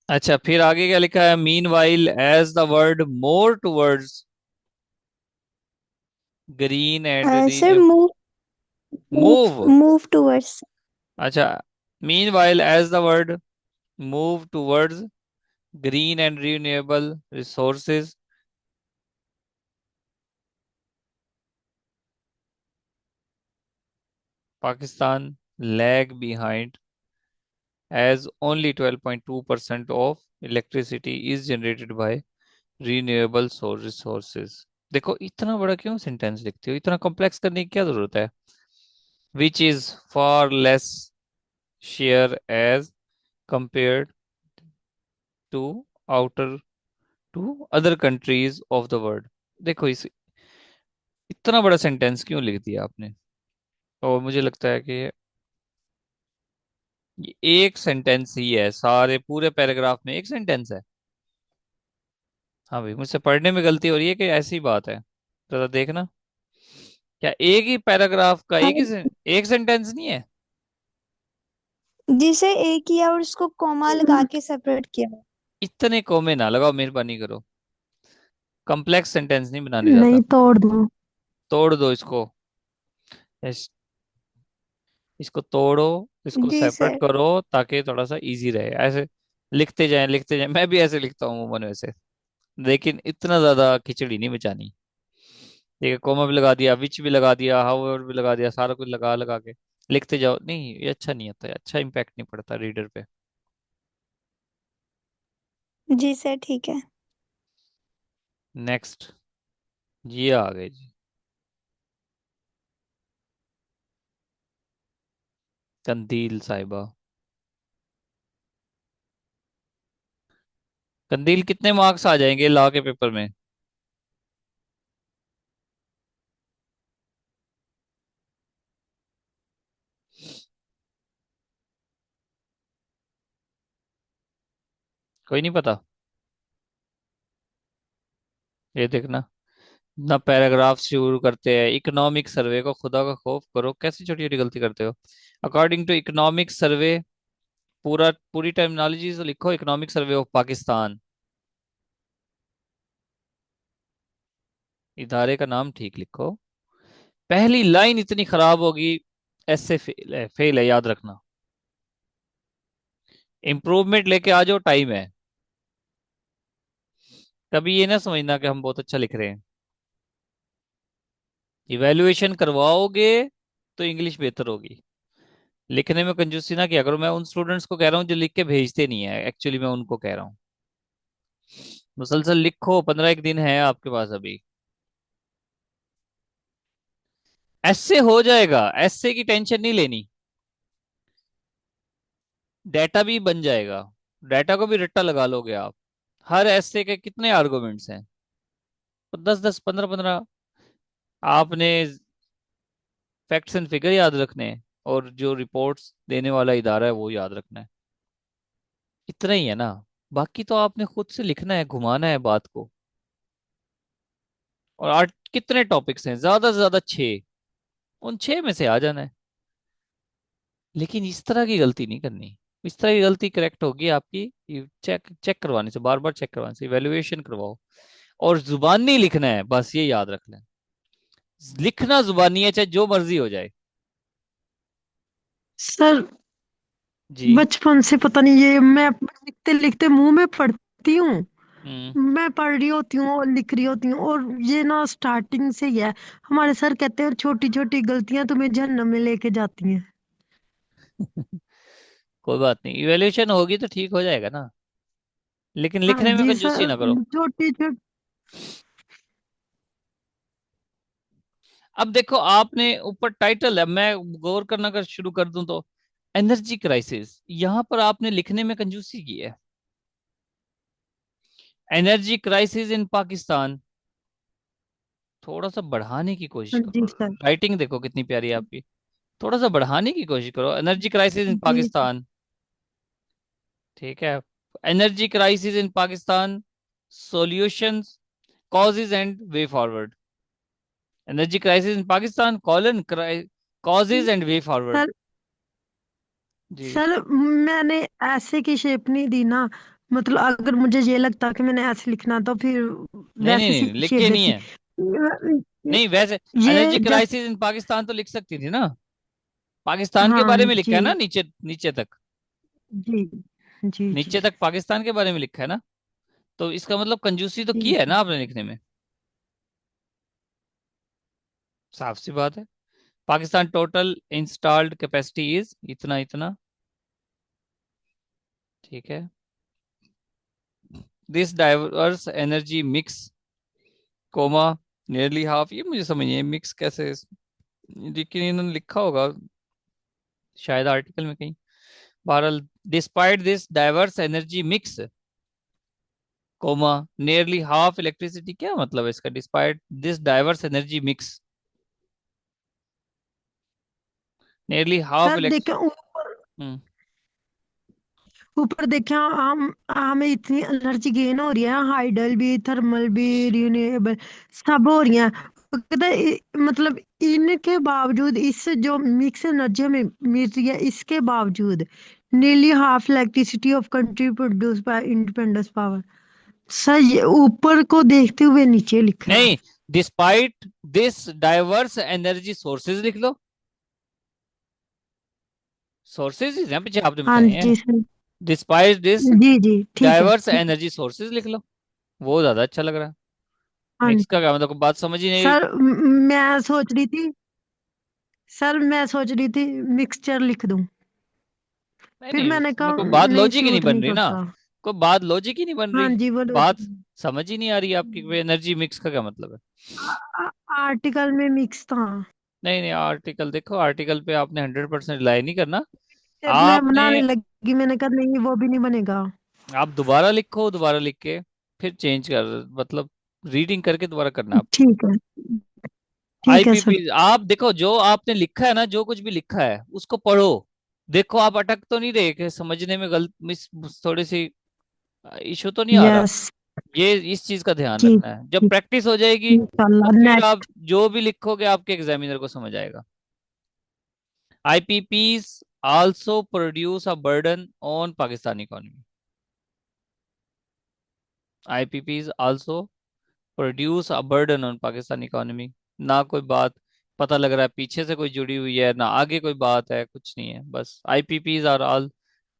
अच्छा, फिर आगे क्या लिखा है? Meanwhile as the world more towards green and sir renew move, move move. Move towards. अच्छा, meanwhile as the world move towards green and renewable resources Pakistan lag behind as only 12.2% of electricity is generated by renewable source resources. देखो, इतना बड़ा क्यों sentence लिखते हो? इतना complex करने की क्या जरूरत है? Which is far less share as compared to outer to other countries of the world. देखो, इस इतना बड़ा सेंटेंस क्यों लिख दिया आपने? और मुझे लगता है कि ये एक सेंटेंस ही है, सारे पूरे पैराग्राफ में एक सेंटेंस है। हाँ भाई, मुझसे पढ़ने में गलती हो रही है कि ऐसी बात है? जरा देखना, क्या एक ही पैराग्राफ का हाँ एक सेंटेंस नहीं है? जिसे एक किया और उसको कॉमा लगा के सेपरेट किया। इतने कोमे ना लगाओ, मेहरबानी करो। कॉम्प्लेक्स सेंटेंस नहीं बनाने नहीं, जाता। तोड़ दो। तोड़ दो इसको। इसको तोड़ो, इसको जी सेपरेट सर। करो, ताकि थोड़ा सा इजी रहे। ऐसे लिखते जाएं लिखते जाएं, मैं भी ऐसे लिखता हूँ अमूमन वैसे, लेकिन इतना ज्यादा खिचड़ी नहीं मचानी। ठीक है, कोमा भी लगा दिया, विच भी लगा दिया, हाउएवर भी लगा दिया, सारा कुछ लगा लगा के लिखते जाओ। नहीं, ये अच्छा नहीं होता है, अच्छा इम्पैक्ट नहीं पड़ता रीडर पे। जी सर ठीक है। नेक्स्ट, ये आ गए जी। कंदील साहिबा। कंदील, कितने मार्क्स आ जाएंगे लॉ के पेपर में? कोई नहीं पता? ये देखना, ना पैराग्राफ शुरू करते हैं। इकोनॉमिक सर्वे को खुदा का खौफ करो, कैसी छोटी छोटी गलती करते हो? अकॉर्डिंग टू इकोनॉमिक सर्वे, पूरा पूरी टर्मिनोलॉजी तो लिखो, इकोनॉमिक सर्वे ऑफ पाकिस्तान। इदारे का नाम ठीक लिखो। पहली लाइन इतनी खराब होगी, ऐसे फेल है, याद रखना। इंप्रूवमेंट लेके आ जाओ, टाइम है। कभी ये ना समझना कि हम बहुत अच्छा लिख रहे हैं। इवेल्युएशन करवाओगे तो इंग्लिश बेहतर होगी। लिखने में कंजूसी ना किया करो। मैं उन स्टूडेंट्स को कह रहा हूँ जो लिख के भेजते नहीं है, एक्चुअली मैं उनको कह रहा हूँ, मुसलसल लिखो। 15 एक दिन है आपके पास अभी। ऐसे हो जाएगा, ऐसे की टेंशन नहीं लेनी। डाटा भी बन जाएगा, डाटा को भी रट्टा लगा लोगे आप। हर ऐसे के कितने आर्गुमेंट्स हैं? तो 10 10 15 15 आपने फैक्ट्स एंड फिगर याद रखने हैं, और जो रिपोर्ट्स देने वाला इदारा है वो याद रखना है। इतना ही है ना। बाकी तो आपने खुद से लिखना है, घुमाना है बात को। और आर्ट कितने टॉपिक्स हैं? ज्यादा से ज्यादा 6। उन 6 में से आ जाना है। लेकिन इस तरह की गलती नहीं करनी। इस तरह की गलती करेक्ट होगी आपकी चेक चेक करवाने से, बार बार चेक करवाने से। इवेल्युएशन करवाओ। और जुबानी लिखना है, बस ये याद रख लें। लिखना जुबानी है, चाहे जो मर्जी हो जाए। सर जी। बचपन से पता नहीं, ये मैं लिखते लिखते मुंह में पढ़ती हूँ। हम्म। मैं पढ़ रही होती हूँ और लिख रही होती हूँ, और ये ना स्टार्टिंग से ही है। हमारे सर कहते हैं छोटी छोटी गलतियां तुम्हें जहन्नम में लेके जाती हैं। कोई बात नहीं, इवेल्युएशन होगी तो ठीक हो जाएगा ना। लेकिन हाँ लिखने में जी कंजूसी सर। ना करो। छोटी छोटी। अब देखो, आपने ऊपर टाइटल है, मैं गौर करना कर शुरू कर दूं तो एनर्जी क्राइसिस, यहां पर आपने लिखने में कंजूसी की है। एनर्जी क्राइसिस इन पाकिस्तान, थोड़ा सा बढ़ाने की कोशिश हाँ करो। जी सर। राइटिंग देखो कितनी प्यारी है आपकी। थोड़ा सा बढ़ाने की कोशिश करो, energy crisis in ji sir. Pakistan. ठीक है, energy crisis in Pakistan, solutions, causes and way forward. Energy crisis in Pakistan colon causes and way forward. Sir ji. Sir मैंने ऐसे की शेप नहीं दी ना। मतलब अगर मुझे ये लगता कि मैंने ऐसे लिखना तो फिर नहीं नहीं वैसे नहीं, लिख शेप के नहीं देती। है। नहीं वैसे, ये energy just. Crisis in Pakistan तो लिख सकती थी ना। पाकिस्तान के हाँ बारे में लिखा जी। है ना, नीचे नीचे तक। जी जी जी नीचे तक पाकिस्तान के बारे में लिखा है ना। तो इसका मतलब कंजूसी तो की ठीक है है। ना आपने लिखने में। साफ सी बात है। Pakistan total installed capacity is इतना इतना। ठीक है। This diverse energy mix, comma, nearly half, ये मुझे समझ नहीं है मिक्स कैसे लेकिन इन्होंने लिखा होगा शायद आर्टिकल में कहीं। बहरहाल, despite this diverse energy mix, comma, nearly half electricity, क्या मतलब है इसका, despite this diverse energy mix, nearly half sir electric. देखें ऊपर, ऊपर देखें हम हमें इतनी एनर्जी गेन हो रही है, हाइडल भी, थर्मल भी, रिन्यूएबल सब हो रही है। कहते हैं मतलब इनके बावजूद, इस जो मिक्स एनर्जी हमें मिल रही है, इसके बावजूद nearly half electricity of country produced by independence power। Sir ये ऊपर को देखते हुए नीचे लिखा है। नहीं, despite this diverse energy sources लिख लो। सोर्सेज ही ना पीछे आपने हाँ बताए हैं। जी सर। डिस्पाइट दिस जी जी ठीक है डाइवर्स ठीक है। एनर्जी सोर्सेज लिख लो। वो ज्यादा अच्छा लग रहा है। हाँ मिक्स का जी क्या मतलब, कोई बात समझ ही नहीं। सर। मैं सोच रही थी, सर मैं सोच रही थी मिक्सचर लिख दूं, नहीं फिर नहीं, मैंने उसमें कहा कोई बात नहीं, लॉजिक ही नहीं सूट बन नहीं रही ना। करता। कोई बात लॉजिक ही नहीं बन हाँ रही। जी बोलो बात जी। समझ ही नहीं आ रही आपकी, एनर्जी मिक्स का क्या मतलब है। आर्टिकल में मिक्स था। नहीं नहीं, आर्टिकल देखो, आर्टिकल पे आपने 100% रिलाई नहीं करना। फिर मैं आपने, बनाने लगी, मैंने कहा नहीं वो भी नहीं बनेगा। आप दोबारा लिखो, दोबारा लिख के फिर चेंज कर, मतलब रीडिंग करके दोबारा करना आप। ठीक है ठीक है आईपीपी, सर। आप देखो जो आपने लिखा है ना, जो कुछ भी लिखा है उसको पढ़ो। देखो आप अटक तो नहीं रहे कि समझने में गलत मिस, थोड़ी सी इशू तो नहीं आ रहा। यस ये इस चीज का ध्यान जी रखना है, जब जी, प्रैक्टिस हो जाएगी तो इंशाल्लाह फिर आप नेक्स्ट। जो भी लिखोगे आपके एग्जामिनर को समझ आएगा। IPPs also produce a burden on Pakistan economy. IPPs also produce a burden on Pakistan economy. ना कोई बात पता लग रहा है पीछे से कोई जुड़ी हुई है, ना आगे कोई बात है, कुछ नहीं है, बस IPPs are all,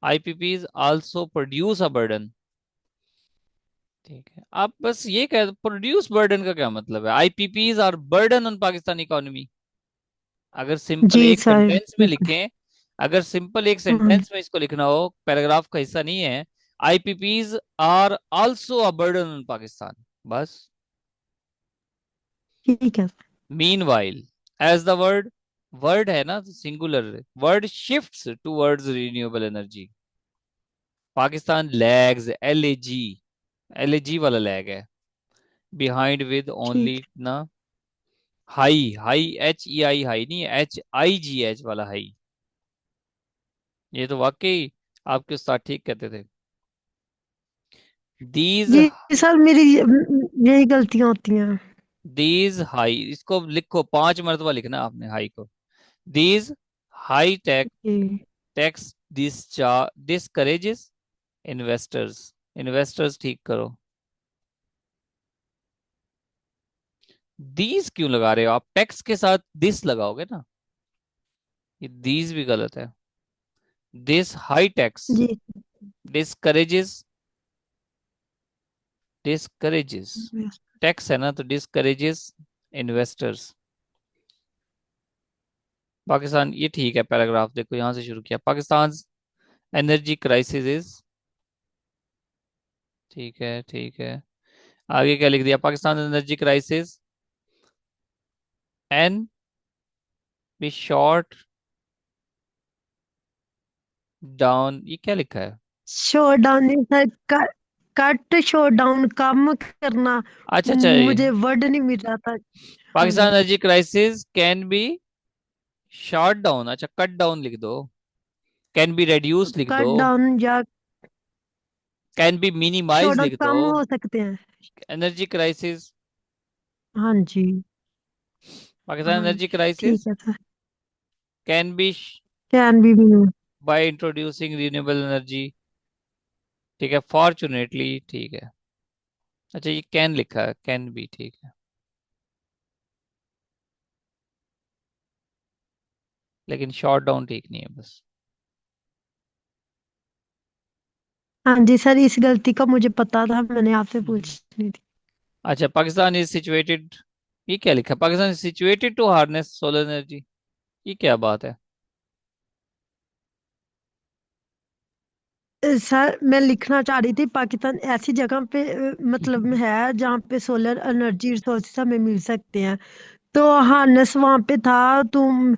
IPPs also produce a burden. ठीक है, आप बस ये कह, प्रोड्यूस बर्डन का क्या मतलब है, IPPs are burden on Pakistan economy. अगर सिंपल जी एक सर सेंटेंस में ठीक है। लिखें, अगर सिंपल एक हाँ सेंटेंस में इसको लिखना हो, पैराग्राफ का हिस्सा नहीं है, IPPs are also a burden on Pakistan, बस। ठीक है। Meanwhile, as the world, world है ना singular, world shifts towards renewable energy, Pakistan lags, L A G, L A G वाला लैग है, बिहाइंड विद ओनली ठीक ना, high, high H E I, high नहीं, एच आई जी एच वाला हाई। ये तो वाकई आपके उस्ताद ठीक कहते थे। दीज, जी सर, मेरी यही गलतियां होती हैं। दीज हाई, इसको लिखो 5 मरतबा लिखना आपने हाई को। These high tech ji tax discourages investors, investors ठीक करो। दीज क्यों लगा रहे हो आप, टैक्स के साथ दिस लगाओगे ना, ये दीज भी गलत है। This high tax ji discourages, discourages, tax है ना तो डिस्करेजेस इन्वेस्टर्स। पाकिस्तान, ये ठीक है, पैराग्राफ देखो यहां से शुरू किया, पाकिस्तान एनर्जी क्राइसिस इज, ठीक है ठीक है। आगे क्या लिख दिया, Pakistan energy crisis an be short down, ये क्या लिखा है। शो डाउन नहीं सर, कट शो डाउन कम करना। अच्छा अच्छा, मुझे वर्ड नहीं मिल रहा था। हाँ Pakistan ji. Energy crisis can be short down, अच्छा कट डाउन लिख दो, कैन बी रेड्यूस लिख दो, कट डाउन या can be show minimize down लिख दो। कम हो सकते हैं। एनर्जी क्राइसिस, हाँ जी। पाकिस्तान हाँ एनर्जी जी ठीक क्राइसिस है sir. Can be can be. By introducing renewable energy, ठीक है, फॉर्चुनेटली ठीक है। अच्छा, ये कैन लिखा है, कैन भी ठीक है, लेकिन शॉर्ट डाउन ठीक नहीं है बस। हाँ जी सर, इस गलती का मुझे पता था, मैंने आपसे हम्म। पूछनी थी। अच्छा, पाकिस्तान इज सिचुएटेड, ये क्या लिखा है, Pakistan is situated to harness solar energy, ये क्या बात है? सर मैं लिखना चाह रही थी पाकिस्तान ऐसी जगह पे मतलब में है जहाँ पे सोलर एनर्जी रिसोर्सेज हमें मिल सकते हैं। तो हार्नेस वहाँ पे था। तुम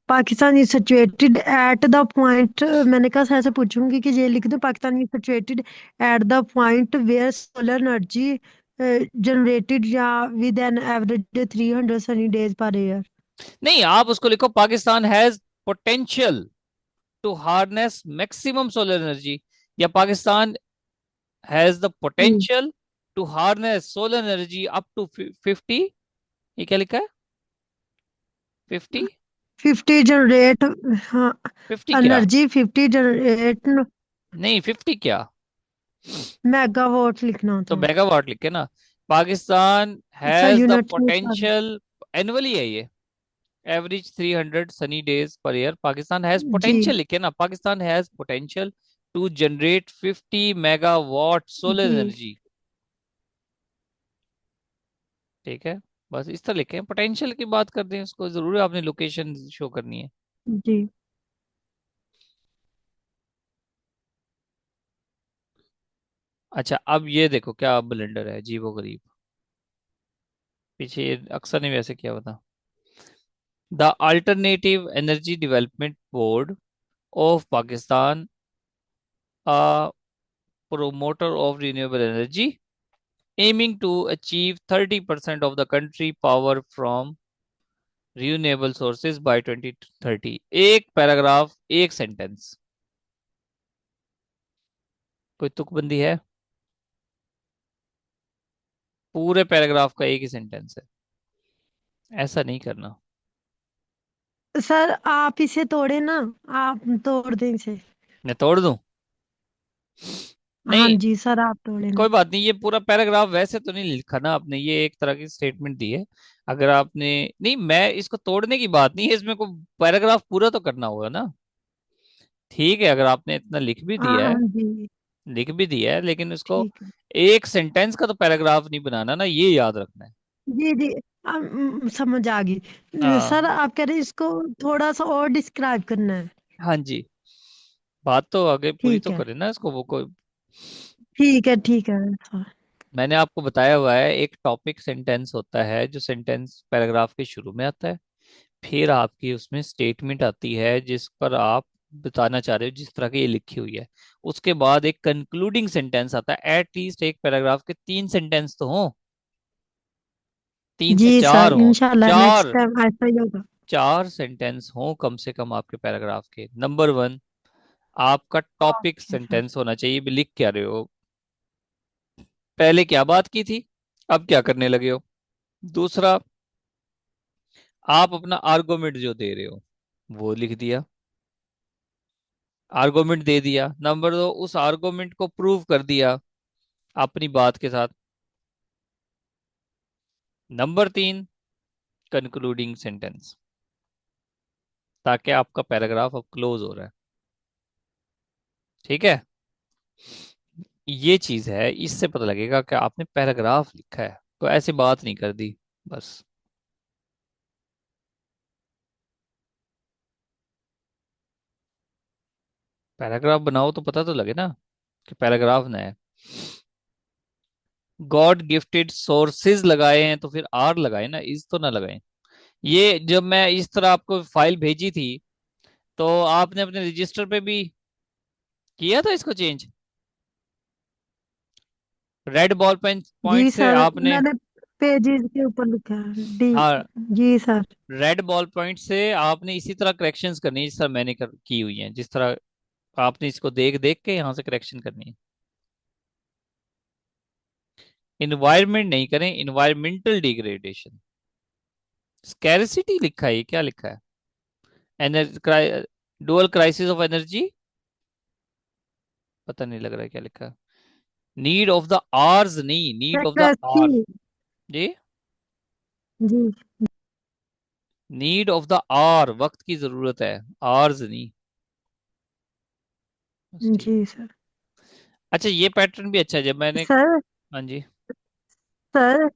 Pakistan is situated at the point, मैंने कहा सर से पूछूंगी कि ये लिख दो, Pakistan is situated at the point where solar energy generated या with an average 300 sunny days per year. नहीं, आप उसको लिखो Pakistan has potential to harness maximum solar energy, या पाकिस्तान हैज द जी, potential to harness solar energy up to 50। ये क्या लिखा है, 50? 50 जनरेट, हाँ, 50 क्या? एनर्जी 50 जनरेट नहीं, 50 क्या? मेगावाट लिखना तो था। मेगावाट लिखे ना। पाकिस्तान अच्छा, हैज द यूनिट में सॉरी। पोटेंशियल, एनुअली है ये, average 300 sunny days per year, Pakistan has ji potential लिखे ना, Pakistan has potential to generate 50 megawatt solar ji energy. ठीक है, बस इस तरह लिखे, पोटेंशियल की बात करते हैं, उसको जरूर आपने लोकेशन शो करनी है। जी। अच्छा, अब ये देखो क्या ब्लेंडर है, अजीबो गरीब, पीछे ये अक्सर ने वैसे किया होता। The alternative energy development board of Pakistan, a promoter of renewable energy, aiming to achieve 30% of the country power from renewable sources by 2030। एक पैराग्राफ, एक सेंटेंस, कोई तुकबंदी है? पूरे पैराग्राफ का एक ही सेंटेंस है, ऐसा नहीं करना। सर आप इसे तोड़े ना, आप तोड़ दें इसे। मैं तोड़ दूं? हाँ नहीं, जी सर, आप तोड़े ना। कोई बात नहीं, ये पूरा पैराग्राफ वैसे तो नहीं लिखा ना आपने, ये एक तरह की स्टेटमेंट दी है। अगर आपने, नहीं, मैं इसको तोड़ने की बात नहीं है, इसमें को पैराग्राफ पूरा तो करना होगा ना। ठीक है, अगर आपने इतना लिख भी दिया हाँ है, जी, लिख भी दिया है, लेकिन उसको ठीक है। एक सेंटेंस का तो पैराग्राफ नहीं बनाना ना, ये याद रखना है। जी जी, समझ आ गई। हाँ। सर आप कह रहे हैं इसको थोड़ा सा और डिस्क्राइब करना है। हाँ जी, बात तो आगे पूरी ठीक तो है, करे ना इसको, वो कोई, ठीक है, ठीक है सर। मैंने आपको बताया हुआ है, एक टॉपिक सेंटेंस होता है जो सेंटेंस पैराग्राफ के शुरू में आता है, फिर आपकी उसमें स्टेटमेंट आती है जिस पर आप बताना चाह रहे हो, जिस तरह की ये लिखी हुई है। उसके बाद एक कंक्लूडिंग सेंटेंस आता है, एटलीस्ट एक पैराग्राफ के 3 सेंटेंस तो हो, 3 से 4 जी सर, हो, इंशाल्लाह नेक्स्ट चार, टाइम ऐसा ही होगा। 4 सेंटेंस हो कम से कम आपके पैराग्राफ के। नंबर 1, आपका टॉपिक ओके सर। सेंटेंस होना चाहिए, भी लिख क्या रहे हो, पहले क्या बात की थी, अब क्या करने लगे हो। दूसरा, आप अपना आर्गुमेंट जो दे रहे हो वो लिख दिया, आर्गुमेंट दे दिया। नंबर 2, उस आर्गुमेंट को प्रूव कर दिया अपनी बात के साथ। नंबर 3, कंक्लूडिंग सेंटेंस, ताकि आपका पैराग्राफ अब क्लोज हो रहा है। ठीक है, ये चीज है, इससे पता लगेगा कि आपने पैराग्राफ लिखा है, तो ऐसी बात नहीं कर दी बस। पैराग्राफ बनाओ तो पता तो लगे ना कि पैराग्राफ ना है। गॉड गिफ्टेड सोर्सेज लगाए हैं तो फिर आर लगाए ना, इज तो ना लगाए। ये जब मैं इस तरह आपको फाइल भेजी थी, तो आपने अपने रजिस्टर पे भी किया था इसको change, red ball pen point जी से सर, आपने, मैंने पेजेस के ऊपर लिखा है डी। हाँ, जी सर। रेड बॉल पॉइंट से आपने इसी तरह करेक्शंस करनी है जिस तरह मैंने की हुई है, जिस तरह आपने इसको देख देख के यहाँ से करेक्शन करनी है। इन्वायरमेंट नहीं करें, इन्वायरमेंटल डिग्रेडेशन। स्कैरसिटी लिखा है, ये क्या लिखा है, energy, dual crisis of energy, पता नहीं लग रहा है क्या लिखा है। नीड ऑफ द आर्स नहीं, need of the accuracy. Hour. Ji. Ji. Need of the hour, वक्त की जरूरत है, आर्स नहीं। बस ठीक। जी सर। अच्छा ये पैटर्न भी अच्छा है, जब मैंने। सर। हाँ जी। सर,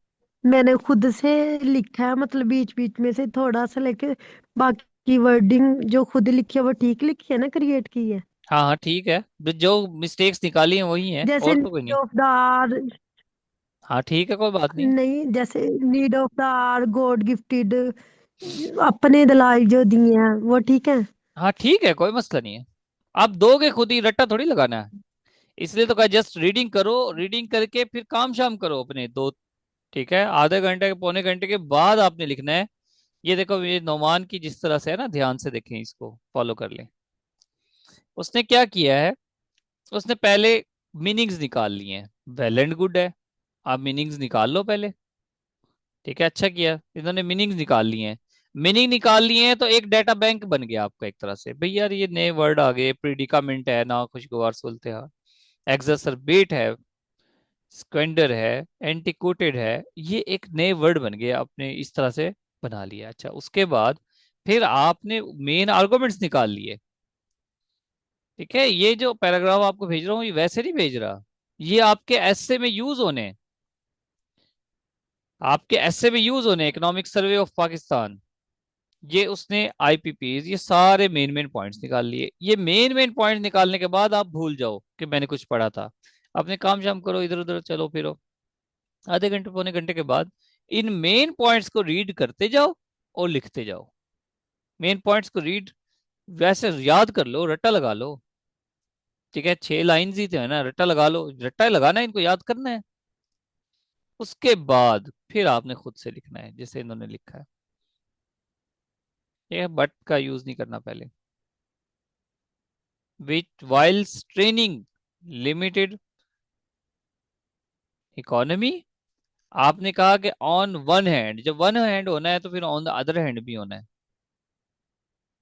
मैंने खुद से लिखा है, मतलब बीच बीच में से थोड़ा सा लेके, बाकी वर्डिंग जो खुद लिखी है वो ठीक लिखी है ना, क्रिएट की है। हाँ हाँ ठीक है, जो मिस्टेक्स निकाली हैं वही हैं, जैसे और तो कोई नीड नहीं। Of the hour. हाँ ठीक है, कोई बात नहीं। नहीं, जैसे need of the hour god gifted, अपने दलाई जो दिए हैं वो ठीक है। हाँ ठीक है, कोई मसला नहीं है। आप दोगे खुद ही, रट्टा थोड़ी लगाना है। इसलिए तो कहा जस्ट रीडिंग करो, रीडिंग करके फिर काम शाम करो अपने दो। ठीक है, आधे घंटे के पौने घंटे के बाद आपने लिखना है। ये देखो, ये नोमान की जिस तरह से है ना, ध्यान से देखें, इसको फॉलो कर लें। उसने क्या किया है, उसने पहले मीनिंग्स निकाल लिए हैं। वेल एंड गुड है, आप मीनिंग्स निकाल लो पहले। ठीक है, अच्छा किया, इन्होंने मीनिंग्स निकाल लिए हैं। मीनिंग निकाल लिए हैं तो एक डाटा बैंक बन गया आपका एक तरह से। भाई यार, ये नए वर्ड आ गए, प्रीडिकामेंट है ना, खुशगवार सुलते, एग्जर्सरबेट है, स्क्वेंडर है, एंटिकोटेड है। ये एक नए वर्ड बन गए, आपने इस तरह से बना लिया। अच्छा, उसके बाद फिर आपने मेन आर्गुमेंट्स निकाल लिए। ठीक है, ये जो पैराग्राफ आपको भेज रहा हूँ, ये वैसे नहीं भेज रहा, ये आपके एस्से में यूज होने हैं। आपके एस्से में यूज होने, इकोनॉमिक सर्वे ऑफ पाकिस्तान, ये उसने आईपीपीज, ये सारे मेन मेन पॉइंट्स निकाल लिए। ये मेन मेन पॉइंट्स निकालने के बाद आप भूल जाओ कि मैंने कुछ पढ़ा था। अपने काम शाम करो, इधर उधर चलो फिरो। आधे घंटे पौने घंटे के बाद इन मेन पॉइंट्स को रीड करते जाओ और लिखते जाओ। मेन पॉइंट्स को रीड, वैसे याद कर लो, रट्टा लगा लो। ठीक है, 6 लाइन ही तो है ना, रट्टा लगा लो, रट्टा ही लगाना है, इनको याद करना है। उसके बाद फिर आपने खुद से लिखना है जैसे इन्होंने लिखा है। ये बट का यूज नहीं करना पहले। विच वाइल स्ट्रेनिंग लिमिटेड इकोनॉमी, आपने कहा कि ऑन वन हैंड, जब वन हैंड होना है तो फिर ऑन द अदर हैंड भी होना है।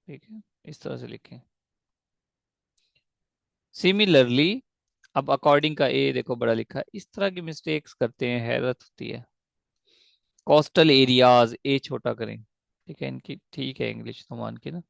ठीक है, इस तरह से लिखें। सिमिलरली, अब अकॉर्डिंग का ए देखो बड़ा लिखा है, इस तरह की मिस्टेक्स करते हैं, हैरत होती है। कोस्टल एरियाज, ए छोटा करें। ठीक है, इनकी ठीक है इंग्लिश तो मान के ना।